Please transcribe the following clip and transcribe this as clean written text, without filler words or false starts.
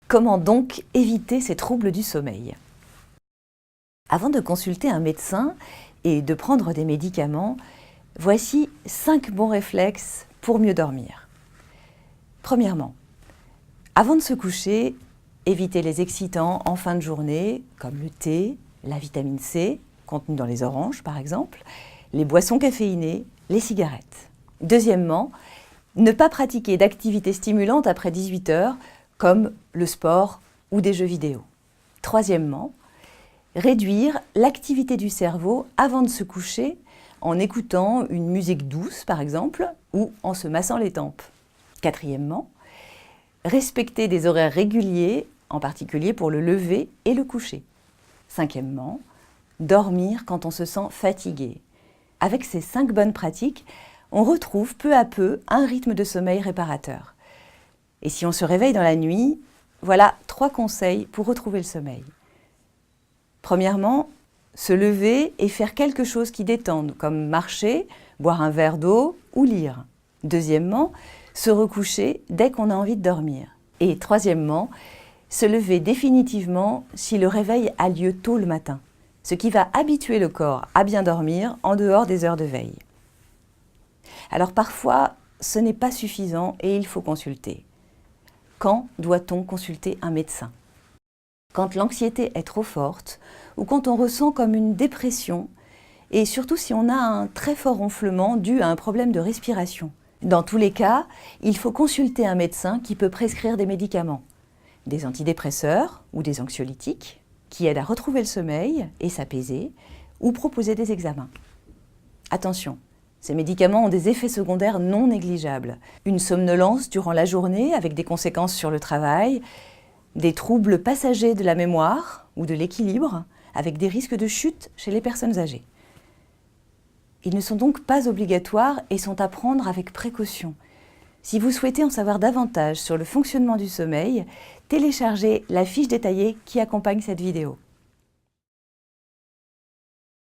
Comment donc éviter ces troubles du sommeil? Avant de consulter un médecin et de prendre des médicaments, voici 5 bons réflexes pour mieux dormir. Premièrement, avant de se coucher, évitez les excitants en fin de journée, comme le thé, la vitamine C, contenue dans les oranges par exemple, les boissons caféinées, les cigarettes. Deuxièmement, ne pas pratiquer d'activités stimulantes après 18 heures, comme le sport ou des jeux vidéo. Troisièmement, réduire l'activité du cerveau avant de se coucher en écoutant une musique douce par exemple, ou en se massant les tempes. Quatrièmement, respecter des horaires réguliers, en particulier pour le lever et le coucher. Cinquièmement, dormir quand on se sent fatigué. Avec ces 5 bonnes pratiques, on retrouve peu à peu un rythme de sommeil réparateur. Et si on se réveille dans la nuit, voilà 3 conseils pour retrouver le sommeil. Premièrement, se lever et faire quelque chose qui détende, comme marcher, boire un verre d'eau ou lire. Deuxièmement, se recoucher dès qu'on a envie de dormir. Et troisièmement, se lever définitivement si le réveil a lieu tôt le matin, ce qui va habituer le corps à bien dormir en dehors des heures de veille. Alors parfois, ce n'est pas suffisant et il faut consulter. Quand doit-on consulter un médecin? Quand l'anxiété est trop forte ou quand on ressent comme une dépression et surtout si on a un très fort ronflement dû à un problème de respiration. Dans tous les cas, il faut consulter un médecin qui peut prescrire des médicaments, des antidépresseurs ou des anxiolytiques qui aident à retrouver le sommeil et s'apaiser ou proposer des examens. Attention, ces médicaments ont des effets secondaires non négligeables. Une somnolence durant la journée avec des conséquences sur le travail, des troubles passagers de la mémoire ou de l'équilibre avec des risques de chute chez les personnes âgées. Ils ne sont donc pas obligatoires et sont à prendre avec précaution. Si vous souhaitez en savoir davantage sur le fonctionnement du sommeil, téléchargez la fiche détaillée qui accompagne cette vidéo.